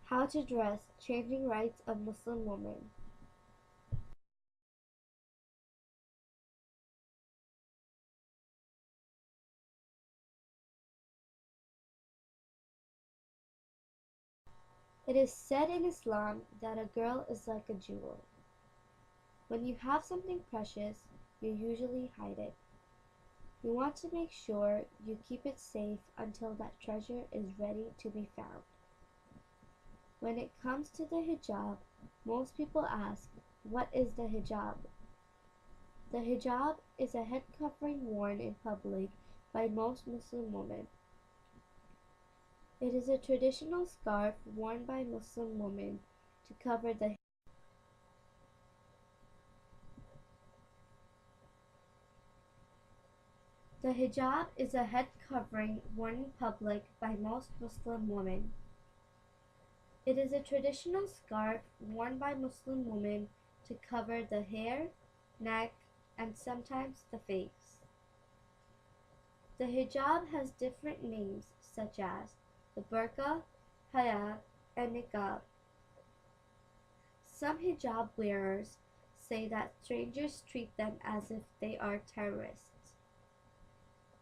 How to dress, changing rights of Muslim women. It is said in Islam that a girl is like a jewel. When you have something precious, you usually hide it. You want to make sure you keep it safe until that treasure is ready to be found. When it comes to the hijab, most people ask, what is the hijab? The hijab is a head covering worn in public by most Muslim women. It is a traditional scarf worn by Muslim women to cover the The hijab is a head covering worn in public by most Muslim women. It is a traditional scarf worn by Muslim women to cover the hair, neck, and sometimes the face. The hijab has different names such as the burqa, hijab, and niqab. Some hijab wearers say that strangers treat them as if they are terrorists.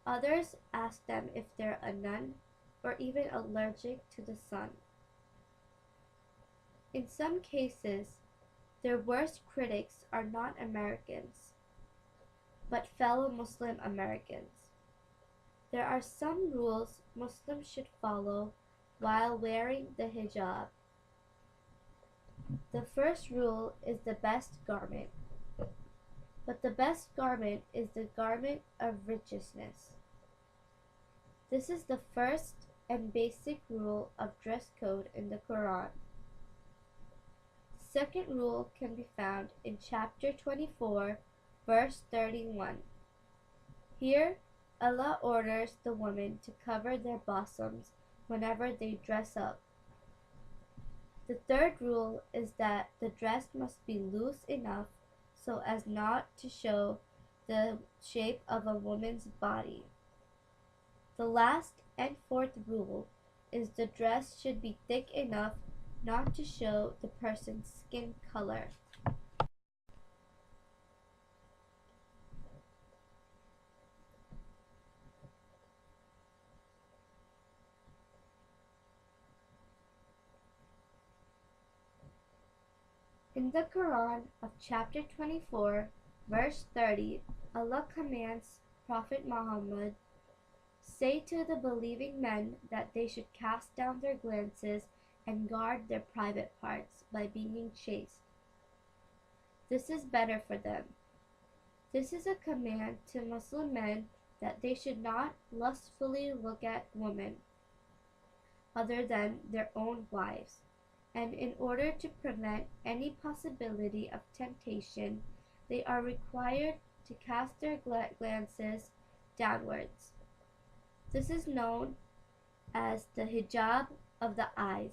Others ask them if they're a nun or even allergic to the sun. In some cases, their worst critics are not Americans, but fellow Muslim Americans. There are some rules Muslims should follow while wearing the hijab. The first rule is the best garment, but the best garment is the garment of righteousness. This is the first and basic rule of dress code in the Quran. The second rule can be found in chapter 24, verse 31. Here, Allah orders the women to cover their bosoms whenever they dress up. The third rule is that the dress must be loose enough so as not to show the shape of a woman's body. The last and fourth rule is the dress should be thick enough not to show the person's skin color. In the Quran of chapter 24, verse 30, Allah commands Prophet Muhammad, say to the believing men that they should cast down their glances and guard their private parts by being chaste. This is better for them. This is a command to Muslim men that they should not lustfully look at women other than their own wives, and in order to prevent any possibility of temptation, they are required to cast their glances downwards. This is known as the hijab of the eyes.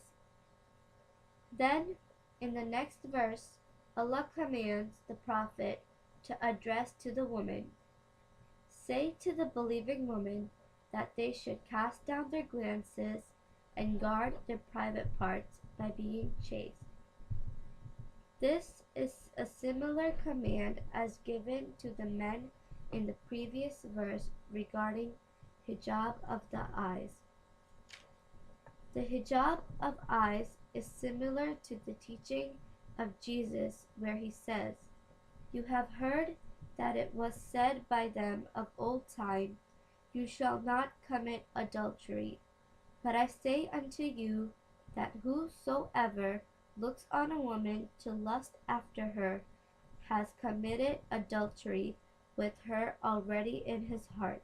Then, in the next verse, Allah commands the Prophet to address to the woman, say to the believing women that they should cast down their glances and guard their private parts by being chaste. This is a similar command as given to the men in the previous verse regarding hijab of the eyes. The hijab of eyes is similar to the teaching of Jesus where he says, you have heard that it was said by them of old time, you shall not commit adultery. But I say unto you that whosoever looks on a woman to lust after her has committed adultery with her already in his heart.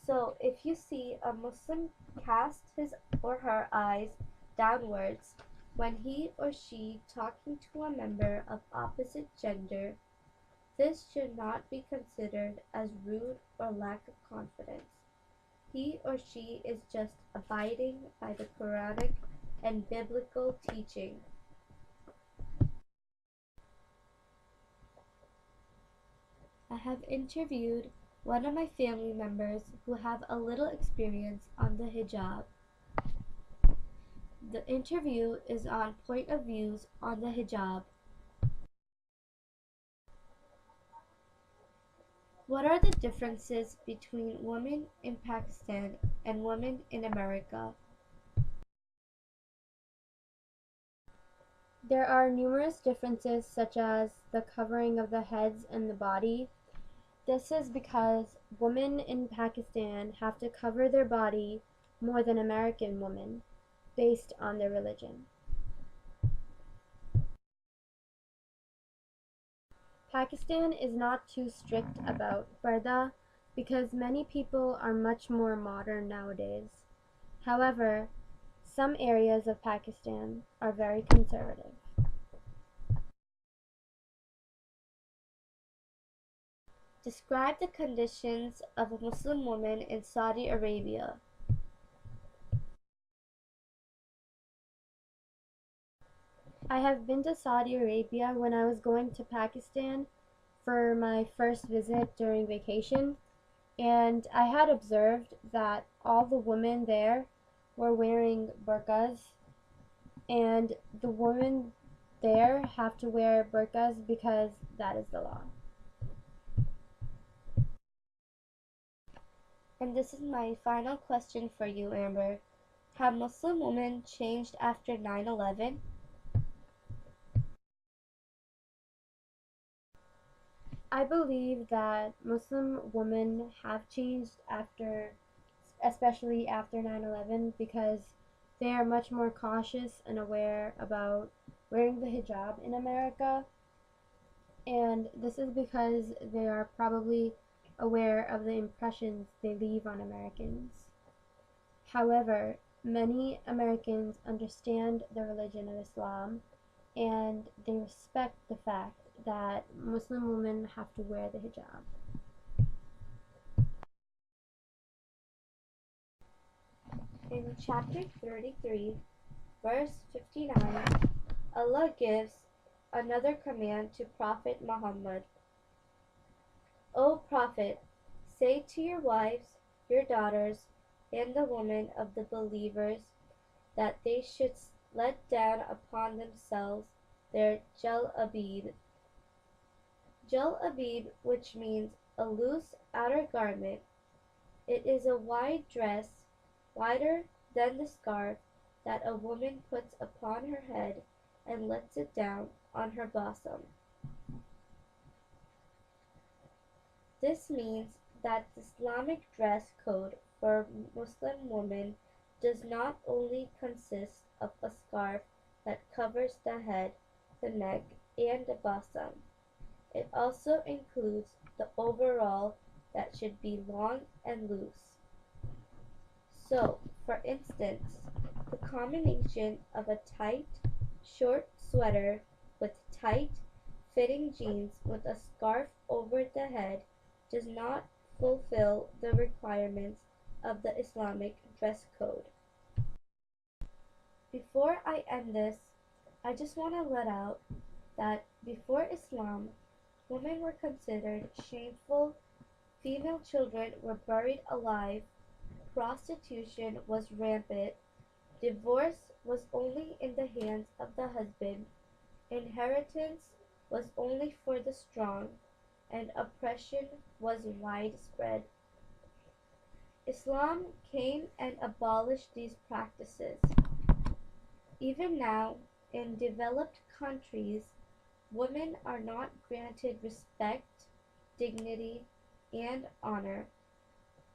So if you see a Muslim cast his or her eyes downwards when he or she talking to a member of opposite gender, this should not be considered as rude or lack of confidence. He or she is just abiding by the Quranic and biblical teaching. I have interviewed one of my family members who have a little experience on the hijab. The interview is on point of views on the hijab. What are the differences between women in Pakistan and women in America? There are numerous differences such as the covering of the heads and the body. This is because women in Pakistan have to cover their body more than American women based on their religion. Pakistan is not too strict about parda because many people are much more modern nowadays. However, some areas of Pakistan are very conservative. Describe the conditions of a Muslim woman in Saudi Arabia. I have been to Saudi Arabia when I was going to Pakistan for my first visit during vacation, and I had observed that all the women there were wearing burqas, and the women there have to wear burqas because that is the law. And this is my final question for you, Amber. Have Muslim women changed after 9/11? I believe that Muslim women have changed after, especially after 9/11, because they are much more cautious and aware about wearing the hijab in America, and this is because they are probably aware of the impressions they leave on Americans. However, many Americans understand the religion of Islam and they respect the fact that Muslim women have to wear the hijab. In chapter 33, verse 59, Allah gives another command to Prophet Muhammad. O Prophet, say to your wives, your daughters, and the women of the believers that they should let down upon themselves their jalabid. Jalabid, which means a loose outer garment. It is a wide dress, wider than the scarf that a woman puts upon her head and lets it down on her bosom. This means that the Islamic dress code for Muslim women does not only consist of a scarf that covers the head, the neck, and the bosom. It also includes the overall that should be long and loose. So, for instance, the combination of a tight, short sweater with tight fitting jeans with a scarf over the head does not fulfill the requirements of the Islamic dress code. Before I end this, I just want to let out that before Islam, women were considered shameful, female children were buried alive, prostitution was rampant, divorce was only in the hands of the husband, inheritance was only for the strong, and oppression was widespread. Islam came and abolished these practices. Even now, in developed countries, women are not granted respect, dignity, and honor,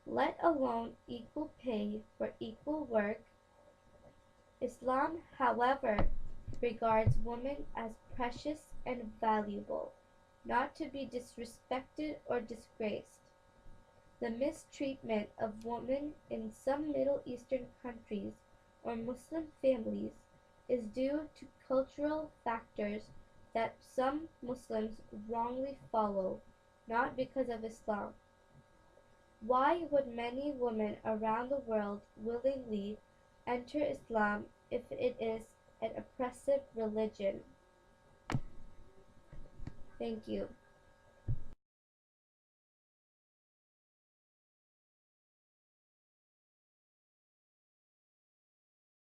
let alone equal pay for equal work. Islam, however, regards women as precious and valuable, not to be disrespected or disgraced. The mistreatment of women in some Middle Eastern countries or Muslim families is due to cultural factors that some Muslims wrongly follow, not because of Islam. Why would many women around the world willingly enter Islam if it is an oppressive religion? Thank you.